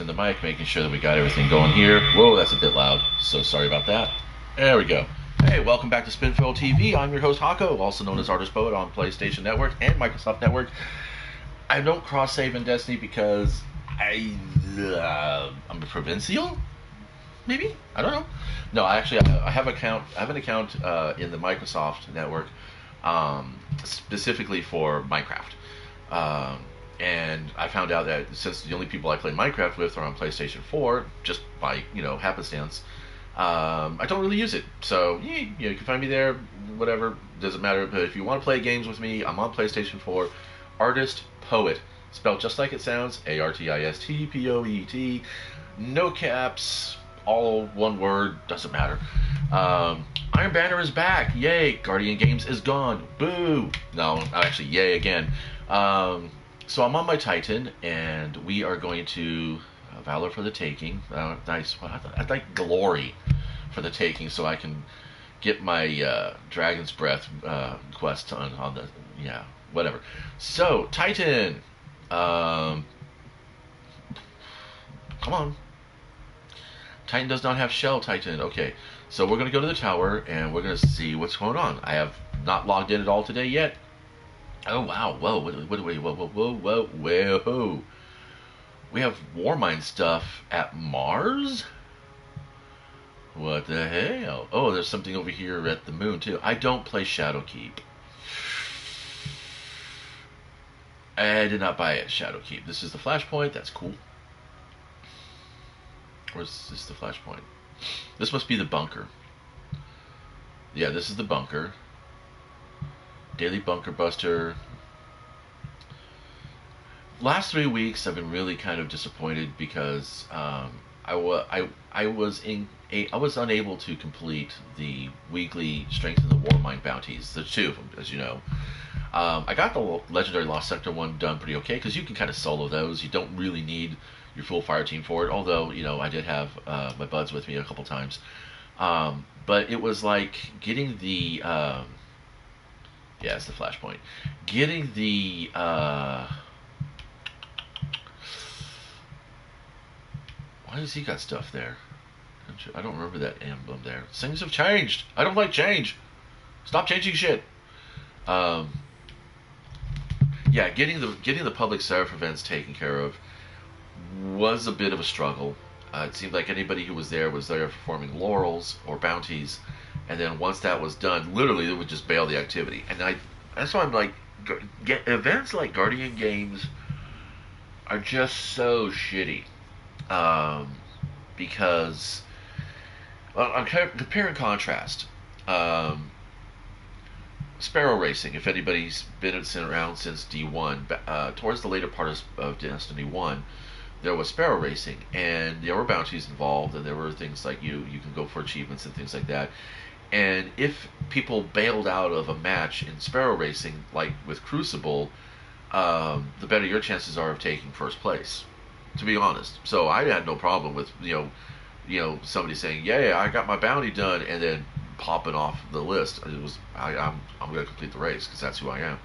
adjusting the mic, making sure that we got everything going here. Whoa, that's a bit loud. So sorry about that. There we go. Hey, welcome back to Spinfoil TV. I'm your host, Hako, also known as Artist Poet on PlayStation Network and Microsoft Network. I don't cross-save in Destiny because I'm a provincial? Maybe? I don't know. No, I have an account in the Microsoft Network specifically for Minecraft. And I found out that since the only people I play Minecraft with are on PlayStation 4, just by, happenstance, I don't really use it. So, you can find me there, whatever, doesn't matter. But if you want to play games with me, I'm on PlayStation 4. Artist Poet, spelled just like it sounds, ARTISTPOET, no caps, all one word, doesn't matter. Iron Banner is back, yay. Guardian Games is gone, boo. No, actually, yay again. So I'm on my Titan, and we are going to Valor for the Taking. Nice. I'd like Glory for the Taking, so I can get my Dragon's Breath quest on the whatever. So Titan, come on. Titan does not have shell. Titan. Okay, so we're gonna go to the tower and we're gonna see what's going on. I have not logged in at all today yet. Oh wow! Whoa! Whoa! We have Warmind stuff at Mars? What the hell? Oh, there's something over here at the moon, too. I don't play Shadowkeep. I did not buy it, Shadowkeep. This is the Flashpoint. That's cool. Or is this the Flashpoint? This must be the bunker. Yeah, this is the bunker. Daily Bunker Buster. Last 3 weeks I've been really kind of disappointed because I was unable to complete the weekly Strength in the Warmind bounties. There's two of them, as you know. I got the Legendary Lost Sector one done pretty okay because you can kind of solo those. You don't really need your full fire team for it. Although I did have my buds with me a couple times, but it was like getting the it's the Flashpoint. Getting the why does he got stuff there? I don't remember that emblem there. Things have changed. I don't like change. Stop changing shit. Getting the public seraph events taken care of was a bit of a struggle. It seemed like anybody who was there performing laurels or bounties, and then once that was done, literally they would just bail the activity. And that's why I'm like, events like Guardian Games are just so shitty. Because I'm compare and contrast. Sparrow Racing, if anybody's been around since D1, towards the later part of Destiny 1, there was Sparrow Racing, and there were bounties involved, and there were things like you can go for achievements and things like that. And if people bailed out of a match in Sparrow Racing, like with Crucible, the better your chances are of taking first place, to be honest. So I had no problem with somebody saying, "Yeah, I got my bounty done," and then popping off the list. It was I'm going to complete the race because that's who I am,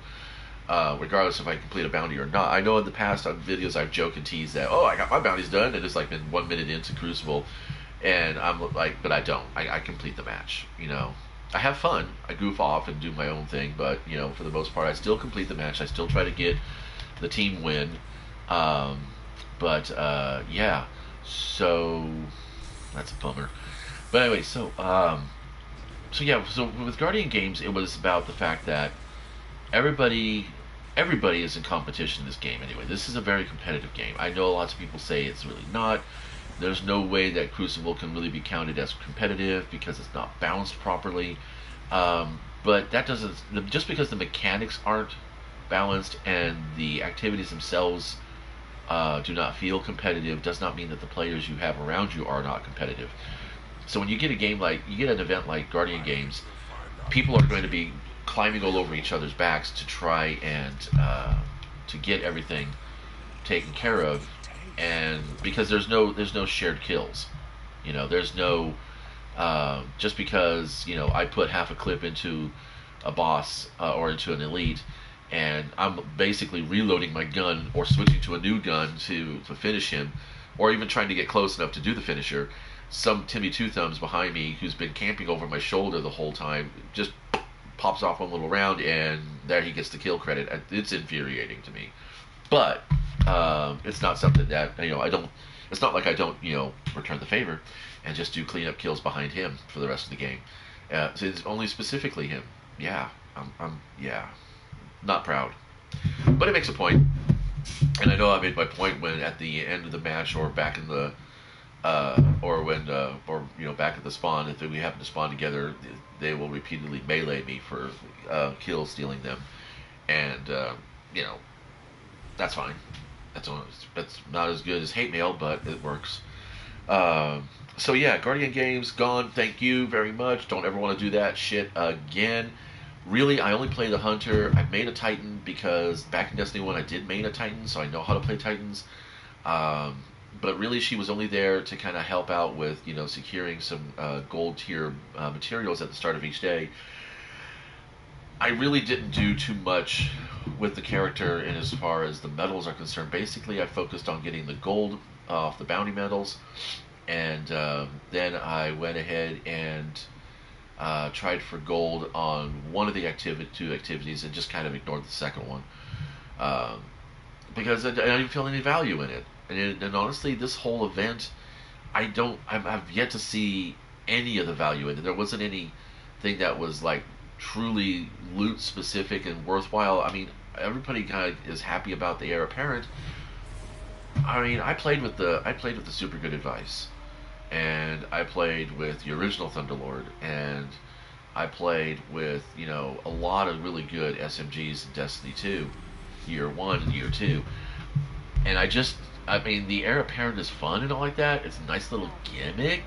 regardless if I complete a bounty or not. I know in the past on videos I've joked and teased that, I got my bounties done, and it's like been 1 minute into Crucible, and I'm like, but I don't. I complete the match. I have fun. I goof off and do my own thing, but for the most part, I still complete the match. I still try to get the team win. So that's a bummer. But anyway, so with Guardian Games, it was about the fact that everybody is in competition in this game anyway. This is a very competitive game. I know lots of people say it's really not. There's no way that Crucible can really be counted as competitive because it's not balanced properly. But that doesn't, just because the mechanics aren't balanced and the activities themselves do not feel competitive, does not mean that the players you have around you are not competitive. So when you get an event like Guardian Games, people are going to be climbing all over each other's backs to try and to get everything taken care of, and because there's no shared kills. There's no just because I put half a clip into a boss or into an elite, and I'm basically reloading my gun or switching to a new gun to finish him. or even trying to get close enough to do the finisher, some Timmy Two Thumbs behind me who's been camping over my shoulder the whole time just pops off one little round, and there he gets the kill credit. It's infuriating to me, but it's not something that I don't. It's not like I don't return the favor and just do cleanup kills behind him for the rest of the game. So it's only specifically him. Yeah, I'm not proud, but it makes a point, and I know I made my point when at the end of the match or back in the back at the spawn, if we happen to spawn together, they will repeatedly melee me for kill stealing them, and that's fine. That's not as good as hate mail, but it works. So yeah, Guardian Games gone. Thank you very much. Don't ever want to do that shit again. Really, I only play the Hunter. I've made a Titan because back in Destiny 1 I did main a Titan, so I know how to play Titans. But really, she was only there to kind of help out with securing some gold tier materials at the start of each day. I really didn't do too much with the character in as far as the medals are concerned. Basically, I focused on getting the gold off the bounty medals, and then I went ahead and tried for gold on one of the two activities and just kind of ignored the second one because I didn't feel any value in it. And honestly, this whole event, I've yet to see any of the value in it. There wasn't anything that was like truly loot specific and worthwhile. I mean, everybody kind of is happy about the heir apparent. I mean, I played with the super good advice, and I played with the original Thunderlord, and I played with a lot of really good SMGs in Destiny 2, Year 1 and Year 2, and I mean, the heir apparent is fun and all like that. It's a nice little gimmick,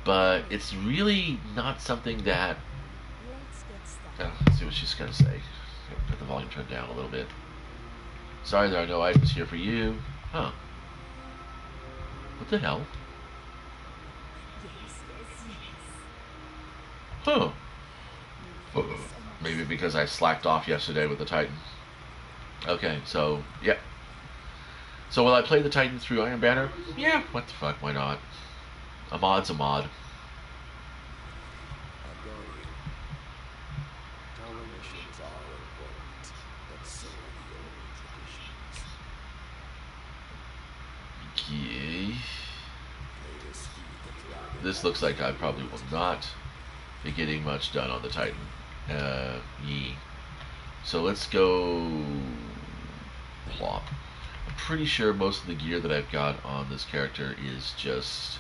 but it's really not something that. Let's see what she's gonna say. Put the volume turned down a little bit. Sorry, there are no items here for you. Huh? What the hell? Huh? Maybe because I slacked off yesterday with the Titan. Okay, so yeah. So will I play the Titan through Iron Banner? Yeah, what the fuck, why not? A mod's a mod. Okay. This looks like I probably will not be getting much done on the Titan. So let's go plop. I'm pretty sure most of the gear that I've got on this character is just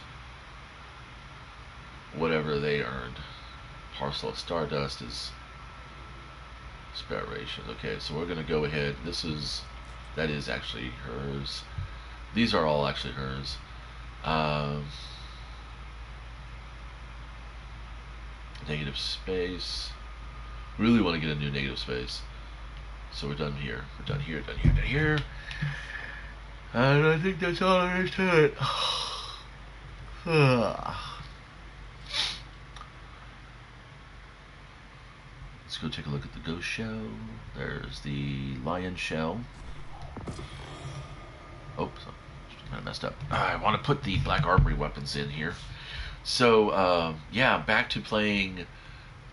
whatever they earned. Parcel of Stardust is Inspiration. Okay, so we're gonna go ahead. That is actually hers. These are all actually hers. Negative space. Really want to get a new negative space. So we're done here. We're done here, done here, done here. And I think that's all there is to it. Let's go take a look at the ghost shell. There's the lion shell. Oh, kind of messed up. I want to put the Black Armory weapons in here. So, yeah, back to playing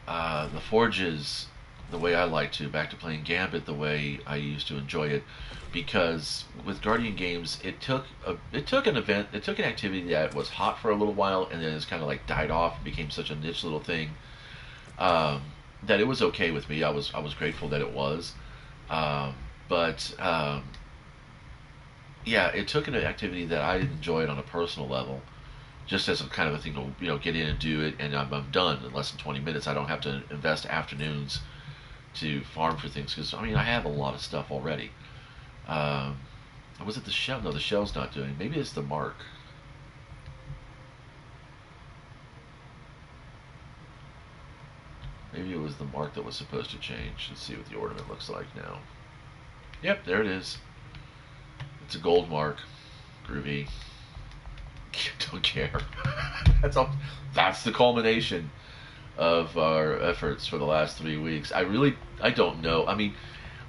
the Forges the way I like to. Back to playing Gambit the way I used to enjoy it. Because with Guardian Games, it took an activity that was hot for a little while, and then it's kind of like died off and became such a niche little thing that it was okay with me. I was grateful that it was. Yeah, it took an activity that I enjoyed on a personal level, just as a kind of a thing to get in and do it, and I'm done in less than 20 minutes. I don't have to invest afternoons to farm for things because I have a lot of stuff already. Was it the shell? No, the shell's not doing. Maybe it's the mark. Maybe it was the mark that was supposed to change. Let's see what the ornament looks like now. Yep, there it is. It's a gold mark. Groovy. Don't care. That's all. That's the culmination of our efforts for the last 3 weeks. I don't know.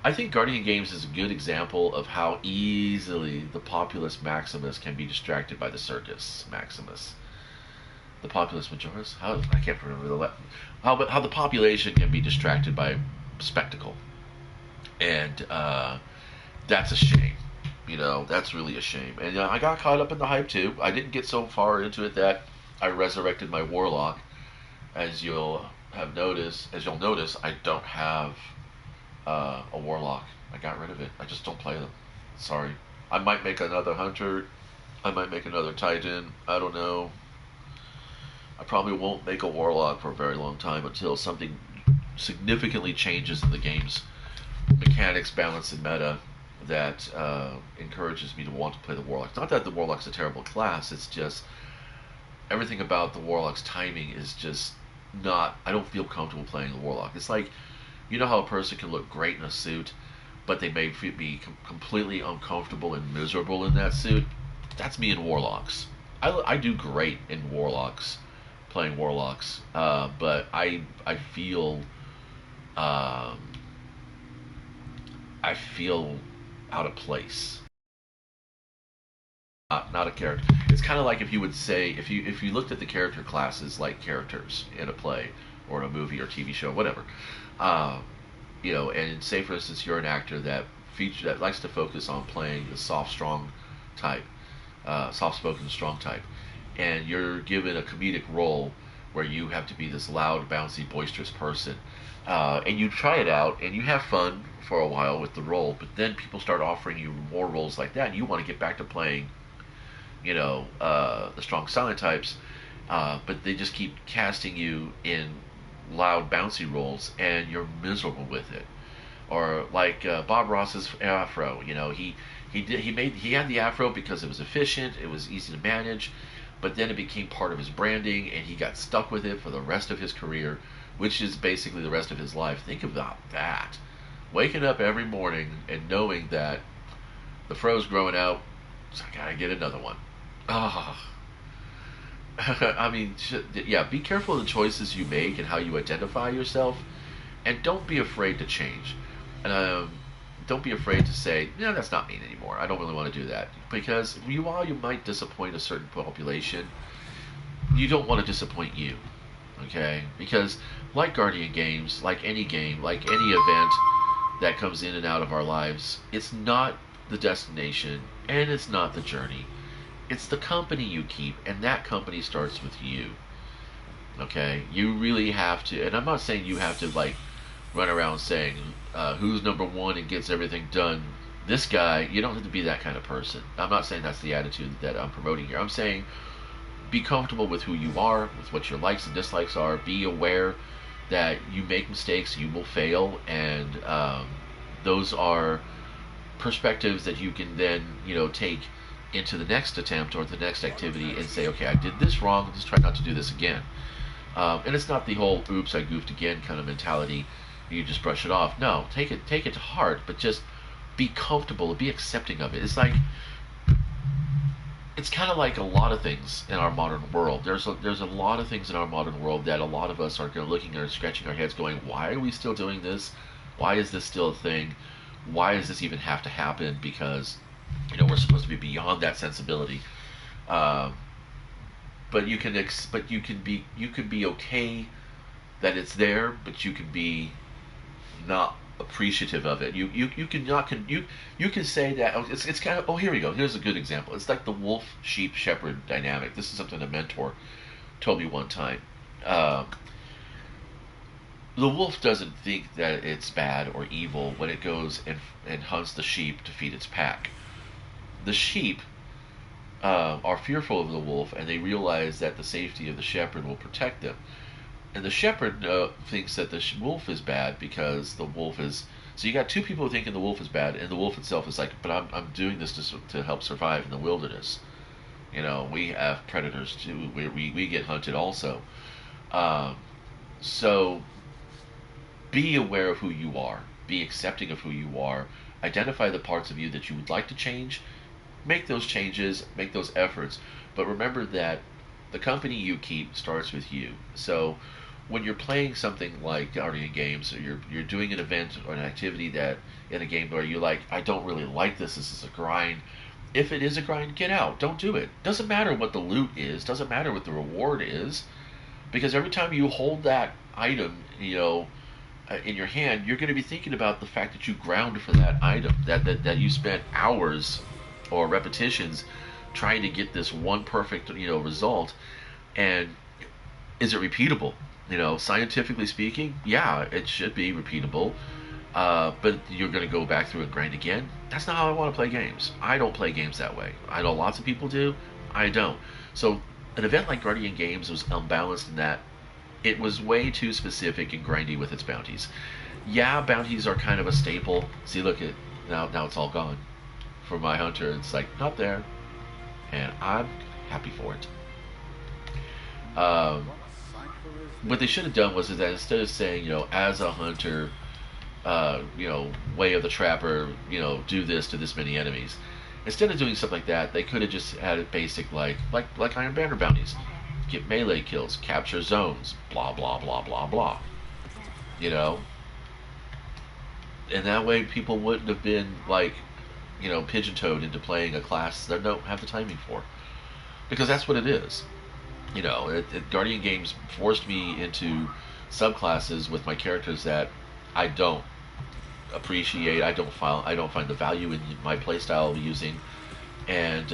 I think Guardian Games is a good example of how easily the populus maximus can be distracted by the circus maximus. The populus majoris? How I can't remember how the population can be distracted by spectacle, and that's a shame. That's really a shame. And I got caught up in the hype too. I didn't get so far into it that I resurrected my warlock. As you'll notice, I don't have a warlock. I got rid of it. I just don't play them. Sorry. I might make another hunter. I might make another titan. I don't know. I probably won't make a warlock for a very long time until something significantly changes in the game's mechanics, balance, and meta that encourages me to want to play the warlock. It's not that the warlock's a terrible class. It's just everything about the warlock's timing is just not. I don't feel comfortable playing the warlock. It's like, you know how a person can look great in a suit, but they may be completely uncomfortable and miserable in that suit? That's me in warlocks. I do great in warlocks, playing warlocks, but I feel I feel out of place. Not a character. It's kind of like if you would say if you looked at the character classes like characters in a play or in a movie or TV show, whatever. And say for instance you're an actor that likes to focus on playing the soft, strong type, soft-spoken, strong type, and you're given a comedic role where you have to be this loud, bouncy, boisterous person, and you try it out and you have fun for a while with the role, but then people start offering you more roles like that, and you want to get back to playing, the strong, silent types, but they just keep casting you in loud, bouncy roles, and you're miserable with it. Or like Bob Ross's afro, he had the afro because it was efficient, it was easy to manage, but then it became part of his branding, and he got stuck with it for the rest of his career, which is basically the rest of his life. Think about that. Waking up every morning and knowing that the fro's growing out, so I gotta get another one. Ah. I mean, yeah, be careful of the choices you make and how you identify yourself, and don't be afraid to change. And don't be afraid to say, no, that's not me anymore. I don't really want to do that. Because while you might disappoint a certain population, you don't want to disappoint you. Okay? Because like Guardian Games, like any game, like any event that comes in and out of our lives, it's not the destination and it's not the journey. It's the company you keep, and that company starts with you. Okay? You really have to, and I'm not saying you have to like run around saying who's number one and gets everything done. This guy, you don't have to be that kind of person. I'm not saying that's the attitude that I'm promoting here. I'm saying be comfortable with who you are, with what your likes and dislikes are. Be aware that you make mistakes, you will fail, and those are perspectives that you can then take into the next attempt or the next activity and say, okay, I did this wrong, let's try not to do this again. And it's not the whole oops, I goofed again kind of mentality. You just brush it off. No, take it to heart, but just be comfortable, be accepting of it. It's kind of like a lot of things in our modern world. There's a lot of things in our modern world that a lot of us are looking and scratching our heads going, why are we still doing this? Why is this still a thing? Why does this even have to happen? Because we're supposed to be beyond that sensibility. But you can be okay that it's there, but you can be not appreciative of it. You can say that it's kind of, here we go. Here's a good example. It's like the wolf sheep shepherd dynamic. This is something a mentor told me one time. The wolf doesn't think that it's bad or evil when it goes and hunts the sheep to feed its pack. The sheep are fearful of the wolf, and they realize that the safety of the shepherd will protect them. And the shepherd thinks that the wolf is bad because the wolf is. So you got two people thinking the wolf is bad, and the wolf itself is like, but I'm doing this to help survive in the wilderness. We have predators too. We get hunted also. So be aware of who you are. Be accepting of who you are. Identify the parts of you that you would like to change. Make those changes. Make those efforts. But remember that the company you keep starts with you. So when you're playing something like Guardian Games, or you're doing an event or an activity that in a game where you're like, I don't really like this. This is a grind. If it is a grind, get out. Don't do it. Doesn't matter what the loot is. Doesn't matter what the reward is, because every time you hold that item, in your hand, you're going to be thinking about the fact that you ground for that item, that you spent hours or repetitions trying to get this one perfect result. And is it repeatable? Scientifically speaking, yeah, it should be repeatable. But you're going to go back through and grind again. That's not how I want to play games. I don't play games that way. I know lots of people do. I don't. So an event like Guardian Games was unbalanced in that it was way too specific and grindy with its bounties. Yeah, bounties are kind of a staple. See, look at now it's all gone. For my hunter, it's like not there, and I'm happy for it. What they should have done was that instead of saying, as a hunter, way of the trapper, do this to this many enemies. Instead of doing stuff like that, they could have just had it basic like Iron Banner bounties. Get melee kills, capture zones, blah blah blah blah blah. And that way people wouldn't have been like, pigeon-toed into playing a class they don't have the timing for, because that's what it is. Guardian Games forced me into subclasses with my characters that I don't appreciate. I don't find the value in my playstyle using, and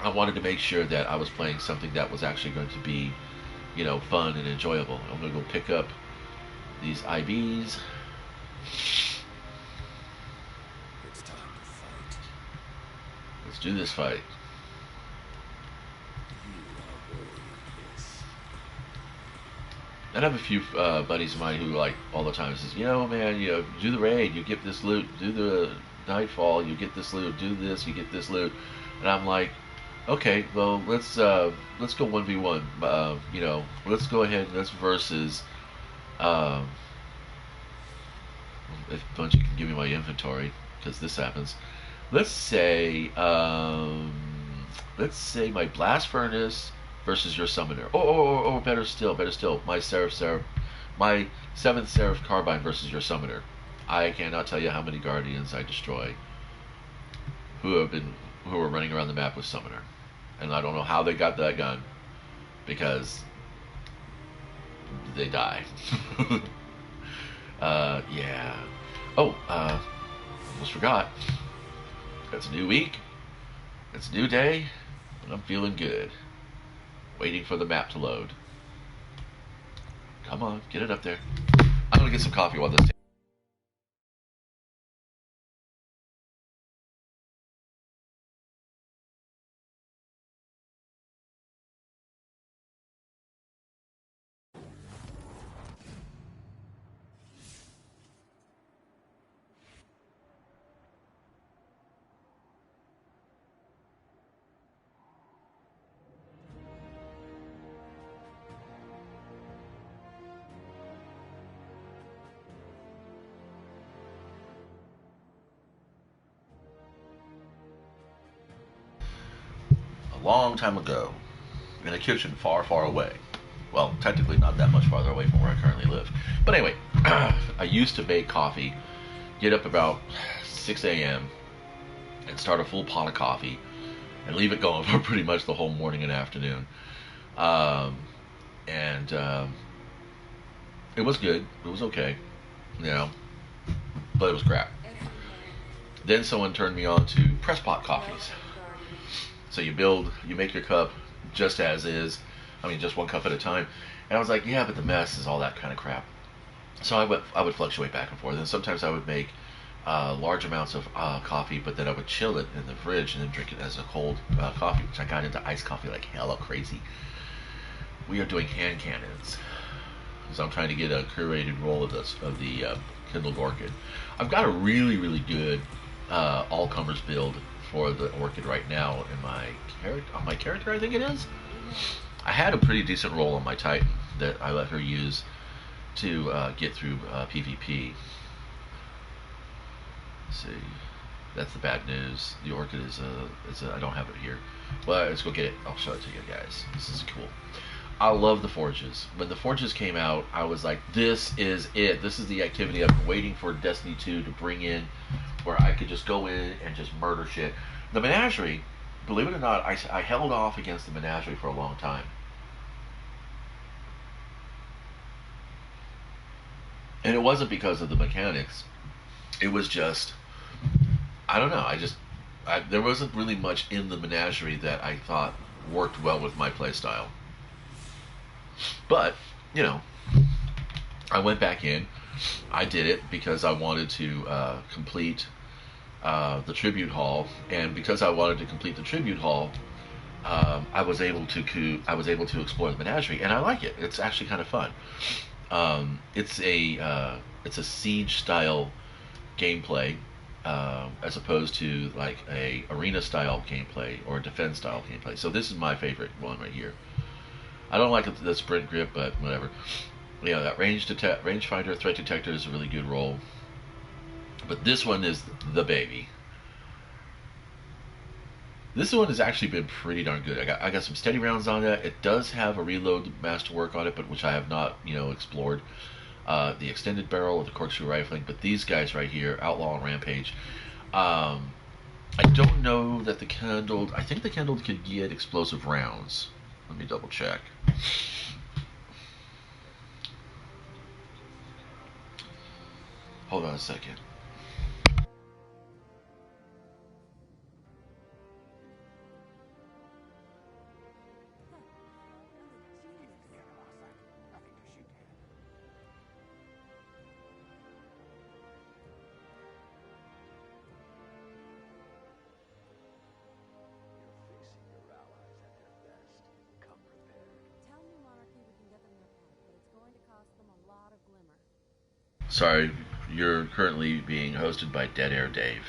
I wanted to make sure that I was playing something that was actually going to be, fun and enjoyable. I'm going to go pick up these IBs. It's time to fight. Let's do this fight. You are worthy of this. And I have a few buddies of mine who like all the time says, man, do the raid, you get this loot. Do the nightfall, you get this loot. Do this, you get this loot. And I'm like, okay, well, let's go 1v1. Let's go ahead and let's versus. If Bungie can give me my inventory, because this happens. Let's say my blast furnace versus your summoner. Or better still, my my 7th Seraph carbine versus your summoner. I cannot tell you how many guardians I destroy who are running around the map with summoner. And I don't know how they got that gun, because they die. Yeah. Oh, almost forgot. It's a new week. It's a new day, and I'm feeling good. Waiting for the map to load. Come on, get it up there. I'm gonna get some coffee while this takes. A long time ago, in a kitchen far, far away. Well, technically not that much farther away from where I currently live. But anyway, I used to make coffee, get up about 6 a.m. and start a full pot of coffee and leave it going for pretty much the whole morning and afternoon. And it was good. It was okay, but it was crap. Then someone turned me on to press pot coffees. So you make your cup just as is. Just one cup at a time. And I was like, yeah, but the mess is all that kind of crap. So I would fluctuate back and forth. And sometimes I would make large amounts of coffee, but then I would chill it in the fridge and then drink it as a cold coffee, which I got into iced coffee like hella crazy. We are doing hand cannons. So I'm trying to get a curated roll of the Kindled Orchid. I've got a really, really good all-comers build for the Orchid right now in my character, I think it is. I had a pretty decent roll on my Titan that I let her use to get through PvP. Let's see, that's the bad news. The Orchid is I don't have it here. Well, let's go get it. I'll show it to you guys. This is cool. I love the Forges. When the Forges came out, I was like, this is it. This is the activity I've been waiting for Destiny 2 to bring in, where I could just go in and just murder shit. The Menagerie, believe it or not, I held off against the Menagerie for a long time. And it wasn't because of the mechanics. It was just, I don't know. There wasn't really much in the Menagerie that I thought worked well with my playstyle. But, you know, I went back in. I did it because I wanted to complete the Tribute Hall, and because I wanted to complete the Tribute Hall, I was able to explore the Menagerie, and I like it. It's actually kind of fun. It's a siege style gameplay, as opposed to like a arena style gameplay or a defense style gameplay. So this is my favorite one right here. I don't like the sprint grip, but whatever. Yeah, that rangefinder threat detector is a really good role, but this one is the baby. This one has actually been pretty darn good. I got some steady rounds on it. It does have a reload masterwork on it, but which I have not explored. The extended barrel or the corkscrew rifling, but these guys right here, Outlaw and Rampage. I don't know that the Kindled. I think the Kindled could get explosive rounds. Let me double check. Hold on a second. Sorry, you're currently being hosted by Dead Air Dave.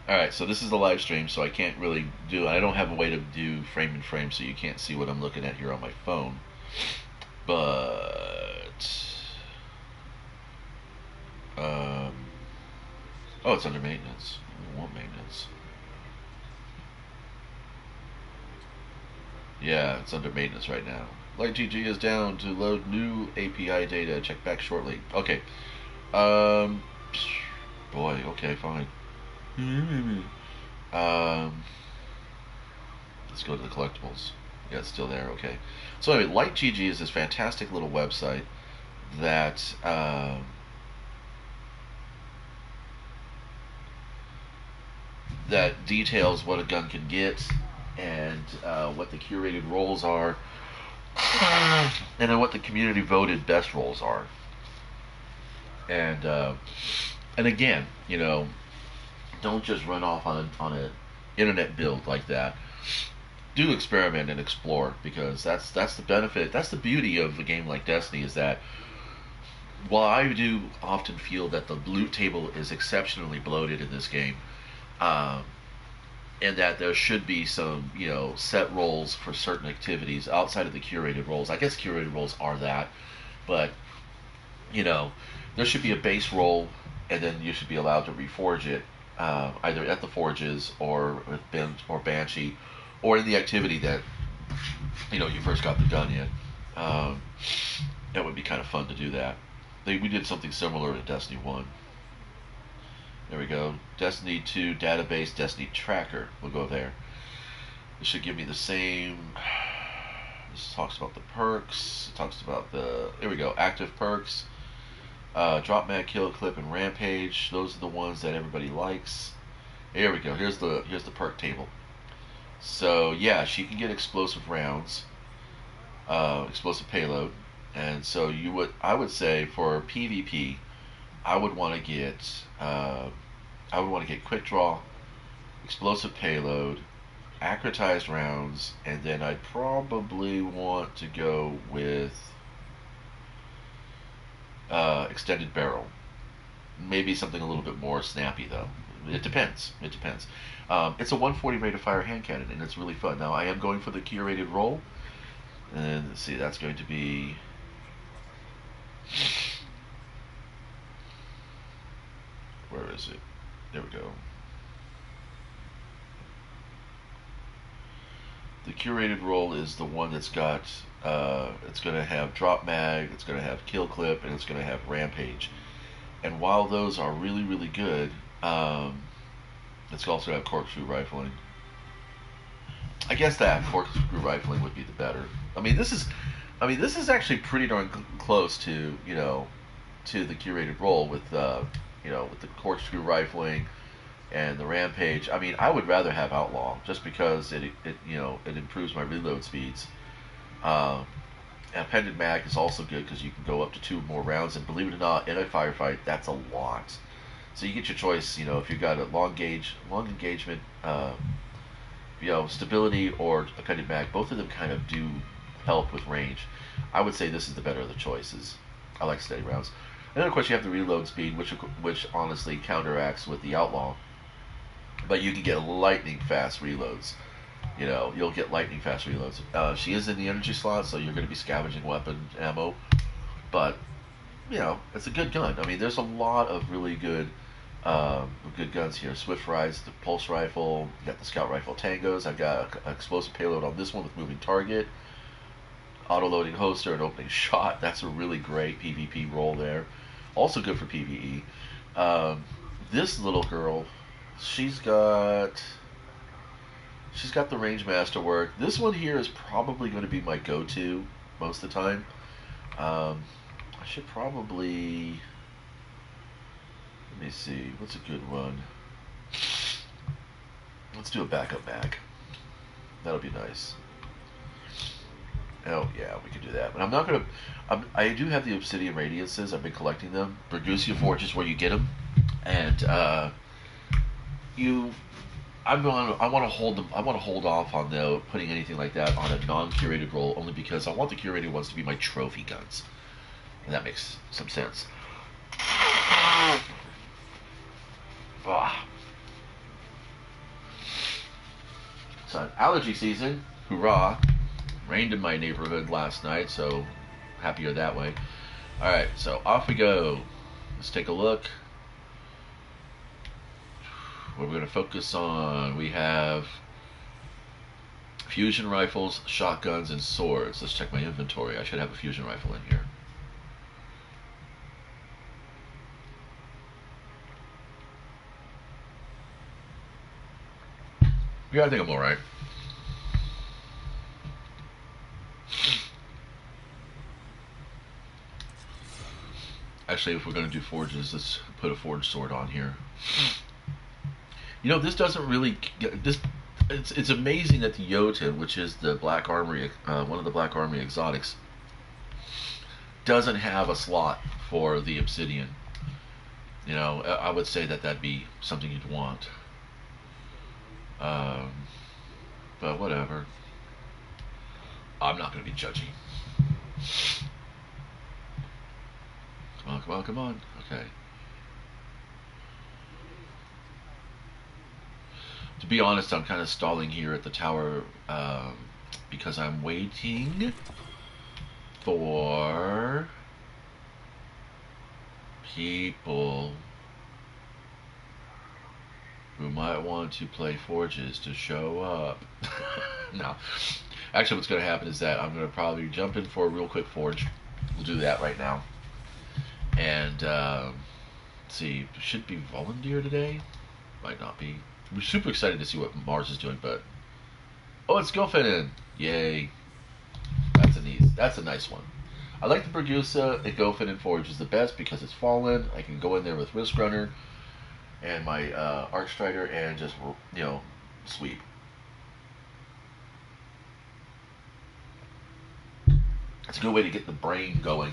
Alright, so this is the live stream, so I can't really I don't have a way to do frame in frame, so you can't see what I'm looking at here on my phone. But, oh, it's under maintenance. I want maintenance. Yeah, it's under maintenance right now. LightGG is down to load new API data. Check back shortly. Okay. Boy, okay, fine. Let's go to the collectibles. Yeah, it's still there. Okay. So anyway, LightGG is this fantastic little website that that details what a gun can get and what the curated roles are, and then what the community voted best roles are. And again, don't just run off on an internet build like that. Do experiment and explore, because that's the benefit. That's the beauty of a game like Destiny, is that while I do often feel that the loot table is exceptionally bloated in this game, and that there should be some set roles for certain activities outside of the curated roles. I guess curated roles are that, but there should be a base role, and then you should be allowed to reforge it, either at the forges or with Banshee, or in the activity that you first got the gun in. That would be kind of fun to do that. We did something similar in Destiny 1. There we go. Destiny 2 database, Destiny tracker. We'll go there. This should give me the same. This talks about the perks. It talks about here we go, active perks. Drop mag, kill clip, and rampage. Those are the ones that everybody likes. Here we go. Here's the perk table. So yeah, she can get explosive rounds, explosive payload, and so I would say for PvP, I would want to get quick draw, explosive payload, accretized rounds, and then I'd probably want to go with extended barrel. Maybe something a little bit more snappy though. It depends. It depends. It's a 140 rate of fire hand cannon, and it's really fun. Now I am going for the curated roll, and let's see, that's going to be. Where is it? There we go. The curated roll is the one that's got. It's going to have drop mag, it's going to have kill clip, and it's going to have rampage. And while those are really, really good, it's also have corkscrew rifling. I guess that corkscrew rifling would be the better. This is actually pretty darn close to to the curated roll with with the corkscrew rifling and the rampage. I mean, I would rather have outlaw just because it improves my reload speeds. Appended mag is also good because you can go up to 2 more rounds, and believe it or not, in a firefight, that's a lot. So you get your choice. If you've got a long engagement, stability or appended mag, both of them kind of do help with range. I would say this is the better of the choices. I like steady rounds. And then of course you have the reload speed, which honestly counteracts with the outlaw. But you can get lightning fast reloads. You'll get lightning fast reloads. She is in the energy slot, so you're going to be scavenging weapon ammo. But it's a good gun. I mean, there's a lot of really good guns here. Swift Rides, the pulse rifle. You got the scout rifle tangos. I've got an explosive payload on this one with moving target. Auto-loading holster and opening shot. That's a really great PvP roll there. Also good for PvE. This little girl, she's got the range masterwork. This one here is probably going to be my go-to most of the time. I should probably... Let me see. What's a good one? Let's do a backup mag. That'll be nice. Oh, yeah, we can do that. But I'm not going to... I do have the Obsidian Radiances. I've been collecting them. Bergusia Forge is where you get them. And I want to hold them. I want to hold off on putting anything like that on a non-curated roll, only because I want the curated ones to be my trophy guns, and that makes some sense. So allergy season, hurrah! Rained in my neighborhood last night, so happier that way. All right, so off we go. Let's take a look. What we're going to focus on, we have fusion rifles, shotguns, and swords. Let's check my inventory. I should have a fusion rifle in here. Yeah, I think I'm alright. Actually, if we're going to do forges, let's put a forged sword on here. This doesn't really this. It's amazing that the Jotun, which is the Black Armory, one of the Black Armory exotics, doesn't have a slot for the obsidian. I would say that'd be something you'd want. But whatever. I'm not going to be judgy. Come on, come on, come on. Okay. To be honest, I'm kind of stalling here at the tower because I'm waiting for people who might want to play Forges to show up. No. Actually, what's going to happen is that I'm going to probably jump in for a real quick Forge. We'll do that right now. And, let's see, should be Volunteer today? Might not be. We're super excited to see what Mars is doing, but... Oh, it's Gilfinin! Yay. That's a nice one. I like the Bergusa at Gilfinin Forge is the best because it's fallen. I can go in there with Risk Runner and my Arc Strider and just, sweep. It's a good way to get the brain going.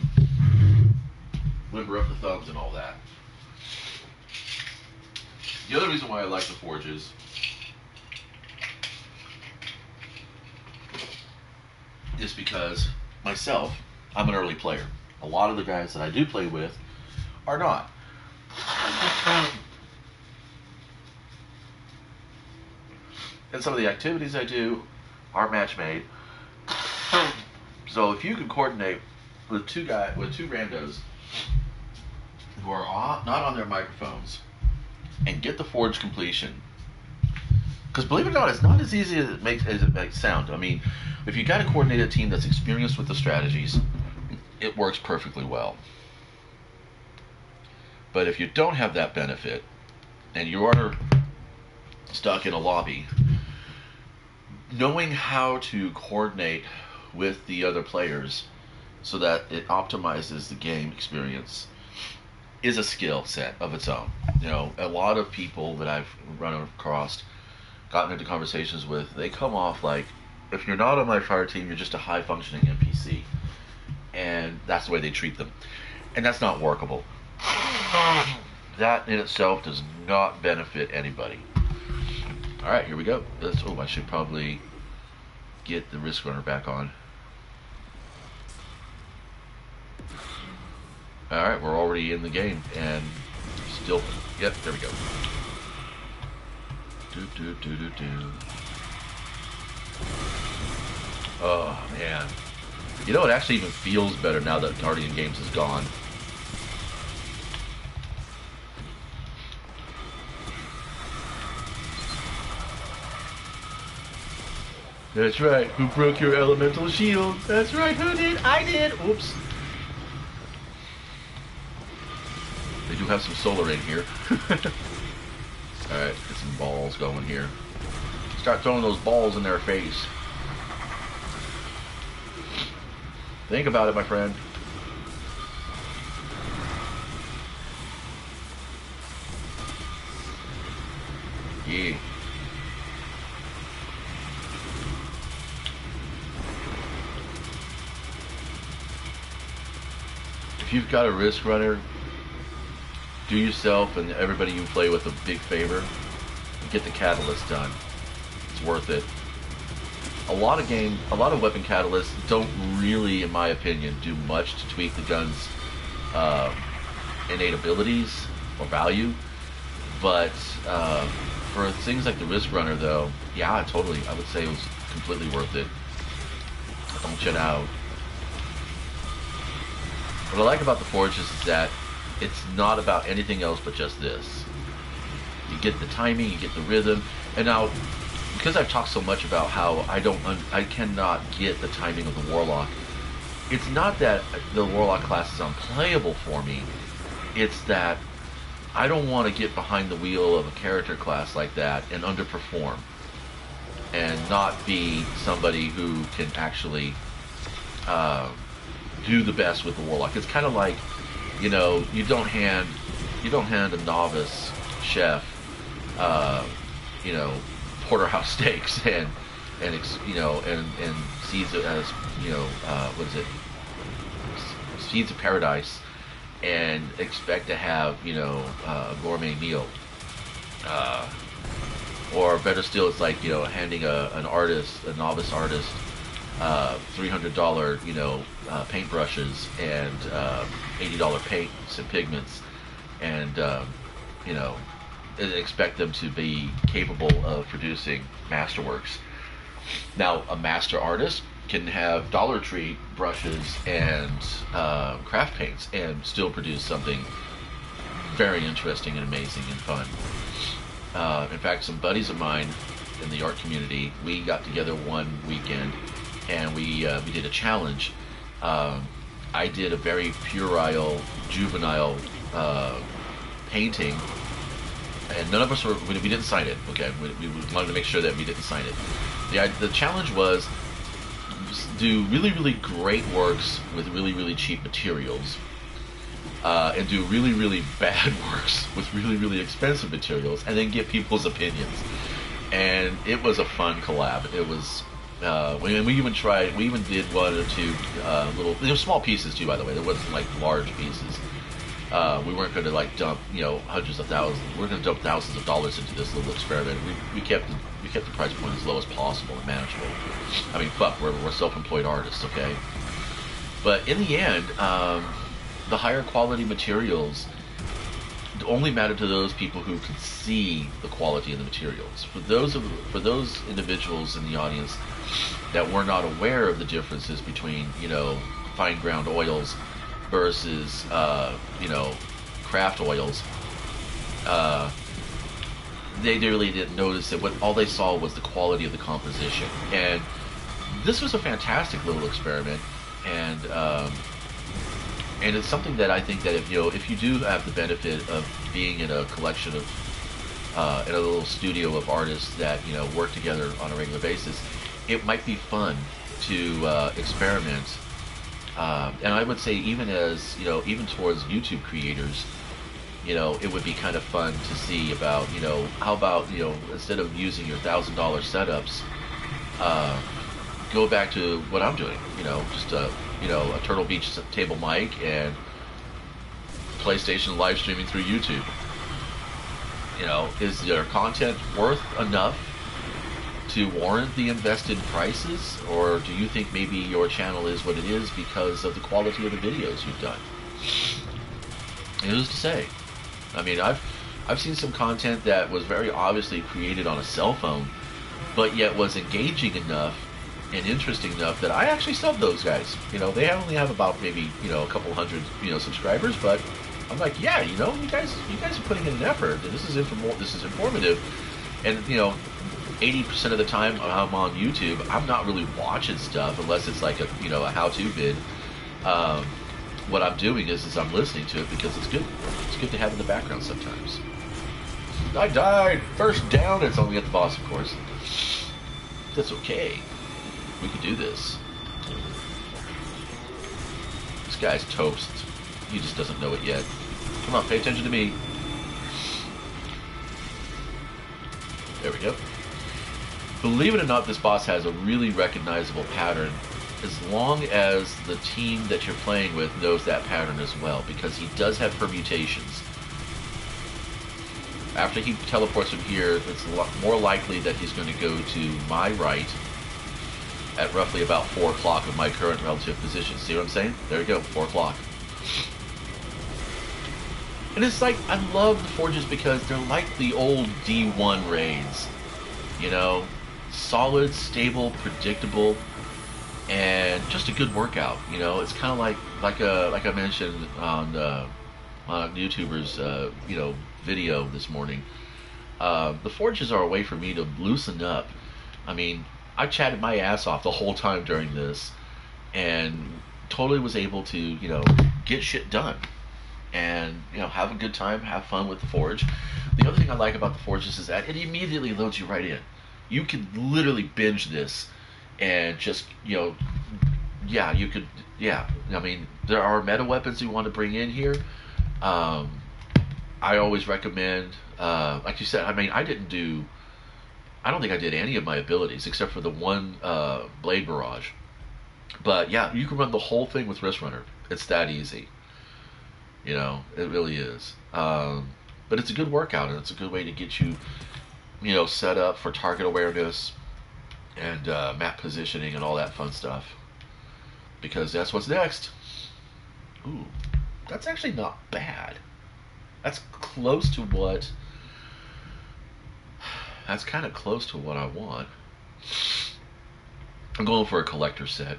Limber up the thumbs and all that. The other reason why I like the Forges is because myself, I'm an early player. A lot of the guys that I do play with are not. and some of the activities I do are match made. So if you can coordinate with two randos who are not on their microphones and get the forge completion, because believe it or not, it's not as easy as it makes sound. I mean, if you got a coordinated team that's experienced with the strategies, it works perfectly well. But if you don't have that benefit and you are stuck in a lobby, knowing how to coordinate with the other players so that it optimizes the game experience is a skill set of its own. You know, a lot of people that I've run across, gotten into conversations with, they come off like, if you're not on my fire team, you're just a high functioning NPC. And that's the way they treat them. And that's not workable. That in itself does not benefit anybody. Alright, here we go. I should probably get the risk runner back on. Alright, we're already in the game, and still, yep, there we go. Oh, man. You know, it actually even feels better now that Guardian Games is gone. That's right. Who broke your elemental shield? That's right. Who did? I did. Oops. They do have some solar in here. Alright, get some balls going here. Start throwing those balls in their face. Think about it, my friend. Yeah. If you've got a risk runner, do yourself and everybody you play with a big favor and get the catalyst done. It's worth it. A lot of weapon catalysts don't really, in my opinion, do much to tweak the gun's innate abilities or value. But for things like the risk runner, though, yeah, totally, I would say it was completely worth it. Don't shut out. What I like about the Forge is that it's not about anything else but just this. You get the timing, you get the rhythm, and now, because I've talked so much about how I cannot get the timing of the Warlock, it's not that the Warlock class is unplayable for me, it's that I don't want to get behind the wheel of a character class like that and underperform, and not be somebody who can actually do the best with the Warlock. It's kind of like, you know, you don't hand a novice chef, you know, porterhouse steaks and seeds as, you know, what is it, seeds of paradise, and expect to have, you know, a gourmet meal, or better still, it's like, you know, handing a novice artist, $300, you know, paintbrushes and $80 paints and pigments, and you know, expect them to be capable of producing masterworks. Now, a master artist can have Dollar Tree brushes and craft paints and still produce something very interesting and amazing and fun. In fact, some buddies of mine in the art community, we got together one weekend and we did a challenge. I did a very puerile, juvenile painting, and none of us we didn't sign it. Okay, we wanted to make sure that we didn't sign it. The challenge was do really, really great works with really, really cheap materials, and do really, really bad works with really, really expensive materials, and then get people's opinions. And it was a fun collab. It was. We even did one or two little, they were small pieces too, by the way. There wasn't like large pieces. We weren't going to like dump, you know, hundreds of thousands. We're going to dump thousands of dollars into this little experiment. We kept the price point as low as possible and manageable. I mean, fuck, we're self-employed artists, okay? But in the end, the higher quality materials only matter to those people who can see the quality of the materials. For those individuals in the audience that were not aware of the differences between, fine ground oils versus, craft oils, they really didn't notice it. All they saw was the quality of the composition. And this was a fantastic little experiment, and it's something that I think that if you do have the benefit of being in a collection of in a little studio of artists that work together on a regular basis, it might be fun to experiment. And I would say even even towards YouTube creators, it would be kind of fun to see about how about instead of using your $1,000 setups, go back to what I'm doing. Just a Turtle Beach table mic and PlayStation live streaming through YouTube. Is their content worth enough to warrant the invested prices, or do you think maybe your channel is what it is because of the quality of the videos you've done? And who's to say? I mean, I've seen some content that was very obviously created on a cell phone, but yet was engaging enough and interesting enough that I actually subbed those guys. They only have about maybe a couple hundred subscribers, but I'm like, yeah, you guys are putting in an effort, and this is informative, and 80% of the time I'm on YouTube, I'm not really watching stuff unless it's like a how-to vid. What I'm doing is I'm listening to it because it's good. It's good to have in the background sometimes. I died! First down! It's only at the boss, of course. That's okay. We can do this. This guy's toast. He just doesn't know it yet. Come on, pay attention to me. There we go. Believe it or not, this boss has a really recognizable pattern, as long as the team that you're playing with knows that pattern as well, because he does have permutations. After he teleports from here, it's more likely that he's going to go to my right at roughly about 4 o'clock of my current relative position. See what I'm saying? There you go, 4 o'clock. And it's like, I love the forges because they're like the old D1 raids. Solid, stable, predictable, and just a good workout. It's kind of like I mentioned on YouTuber's video this morning. The forges are a way for me to loosen up. I mean, I chatted my ass off the whole time during this, and totally was able to get shit done, and have a good time, have fun with the forge. The other thing I like about the forges is that it immediately loads you right in. You can literally binge this and just, I mean, there are meta weapons you want to bring in here. I always recommend, like you said, I mean, I don't think I did any of my abilities except for the one Blade Barrage. But yeah, you can run the whole thing with Wrist Runner. It's that easy. It really is. But it's a good workout, and it's a good way to get you, set up for target awareness and map positioning and all that fun stuff. Because that's what's next. Ooh, that's actually not bad. That's close to what... That's kind of close to what I want. I'm going for a collector set.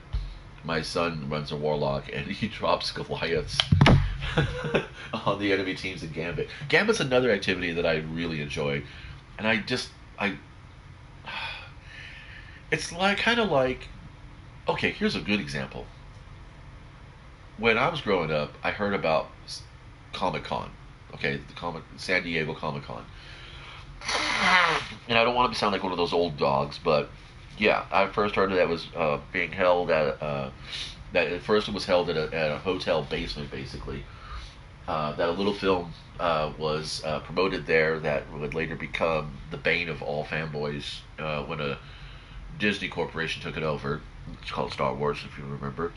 My son runs a Warlock, and he drops Goliaths on the enemy teams in Gambit. Gambit's another activity that I really enjoy. And it's kind of like, okay, here's a good example. When I was growing up, I heard about Comic-Con, okay, San Diego Comic-Con. And I don't want to sound like one of those old dogs, but yeah, I first heard that was being held at at first it was held at a hotel basement, basically. That a little film was promoted there that would later become the bane of all fanboys when a Disney corporation took it over. It's called Star Wars, if you remember.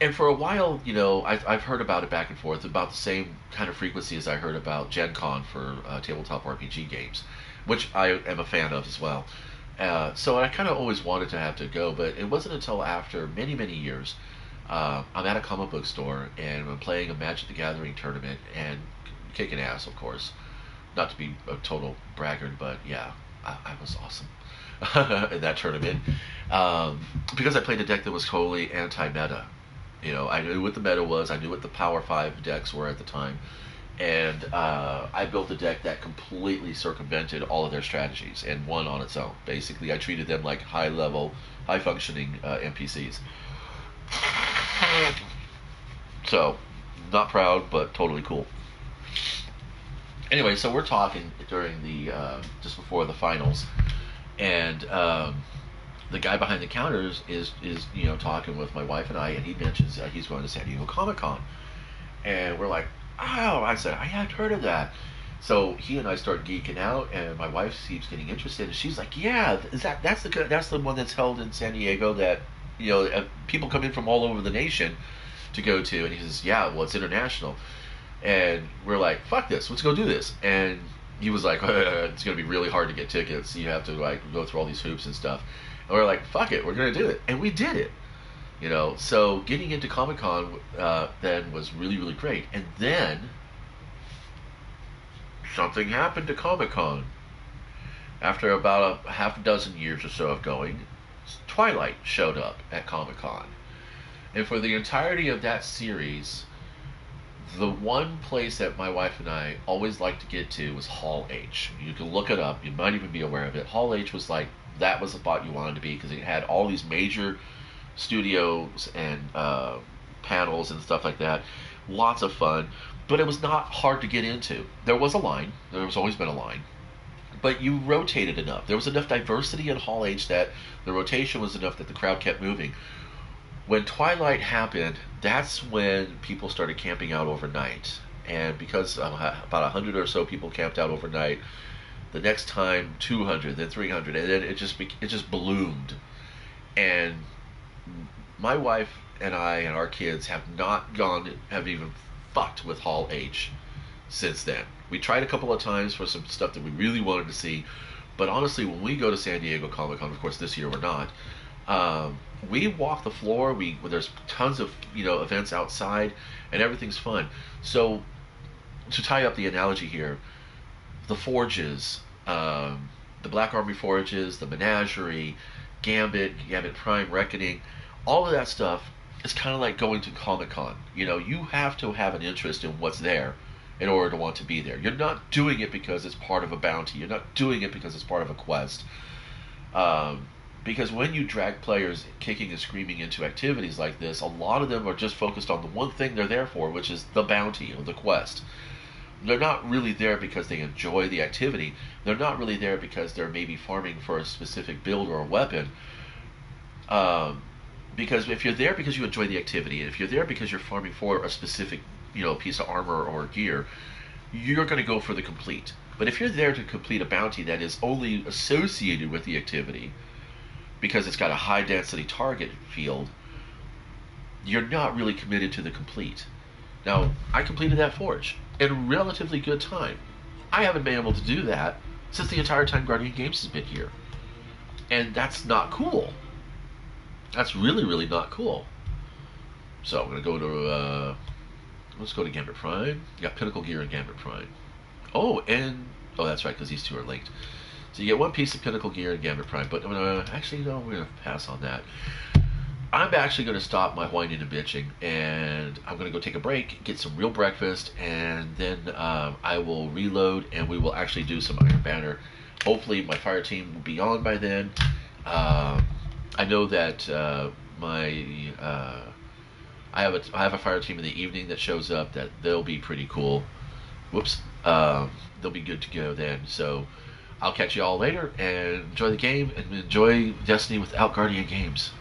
And for a while, I've heard about it back and forth about the same kind of frequency as I heard about Gen Con for tabletop RPG games, which I am a fan of as well. So I kind of always wanted to have to go, but it wasn't until after many, many years I'm at a comic book store and I'm playing a Magic the Gathering tournament and kicking ass, of course. Not to be a total braggart, but yeah, I was awesome in that tournament because I played a deck that was totally anti-meta. You know, I knew what the meta was. I knew what the Power Five decks were at the time, and I built a deck that completely circumvented all of their strategies and won on its own. Basically, I treated them like high-level, high-functioning NPCs. So, not proud, but totally cool. Anyway, so we're talking during the just before the finals, and the guy behind the counters is talking with my wife and I, and he mentions he's going to San Diego Comic Con, and we're like, oh, I said I had heard of that. So he and I start geeking out, and my wife keeps getting interested, and she's like, yeah, that's the one that's held in San Diego that people come in from all over the nation to go to, and he says, yeah, well, it's international. And we're like, fuck this, let's go do this. And he was like, it's going to be really hard to get tickets. You have to like go through all these hoops and stuff. And we're like, fuck it, we're going to do it. And we did it. So getting into Comic-Con then was really, really great. And then something happened to Comic-Con. After about a half a dozen years or so of going, Twilight showed up at Comic-Con. And for the entirety of that series, the one place that my wife and I always liked to get to was Hall H. You can look it up. You might even be aware of it. Hall H was like, that was the spot you wanted to be because it had all these major studios and panels and stuff like that. Lots of fun. But it was not hard to get into. There was a line. There's always been a line. But you rotated enough. There was enough diversity in Hall H that the rotation was enough that the crowd kept moving. When Twilight happened, that's when people started camping out overnight. And because about 100 or so people camped out overnight, the next time 200, then 300, and then it just ballooned. And my wife and I and our kids have even fucked with Hall H since then. We tried a couple of times for some stuff that we really wanted to see, but honestly, when we go to San Diego Comic Con, of course this year we're not, we walk the floor. There's tons of events outside, and everything's fun. So to tie up the analogy here, the forges, the Black Armory forges, the Menagerie, Gambit Prime Reckoning, all of that stuff is kind of like going to Comic Con. You have to have an interest in what's there in order to want to be there. You're not doing it because it's part of a bounty. You're not doing it because it's part of a quest. Because when you drag players kicking and screaming into activities like this, a lot of them are just focused on the one thing they're there for, which is the bounty or the quest. They're not really there because they enjoy the activity. They're not really there because they're maybe farming for a specific build or a weapon. Because if you're there because you enjoy the activity, and if you're there because you're farming for a specific piece of armor or gear, you're going to go for the complete. But if you're there to complete a bounty that is only associated with the activity, because it's got a high density target field, you're not really committed to the complete. Now, I completed that forge in relatively good time. I haven't been able to do that since the entire time Guardian Games has been here. And that's not cool. That's really, really not cool. So I'm going to go to, let's go to Gambit Prime. You got Pinnacle Gear and Gambit Prime. Oh, that's right, because these two are linked. So you get one piece of Pinnacle Gear and Gambit Prime, but actually, no, we're going to pass on that. I'm actually going to stop my whining and bitching, and I'm going to go take a break, get some real breakfast, and then I will reload, and we will actually do some Iron Banner. Hopefully my fire team will be on by then. I know that I have a fire team in the evening that shows up that they'll be pretty cool. Whoops. They'll be good to go then. So I'll catch you all later, and enjoy the game, and enjoy Destiny without Guardian Games.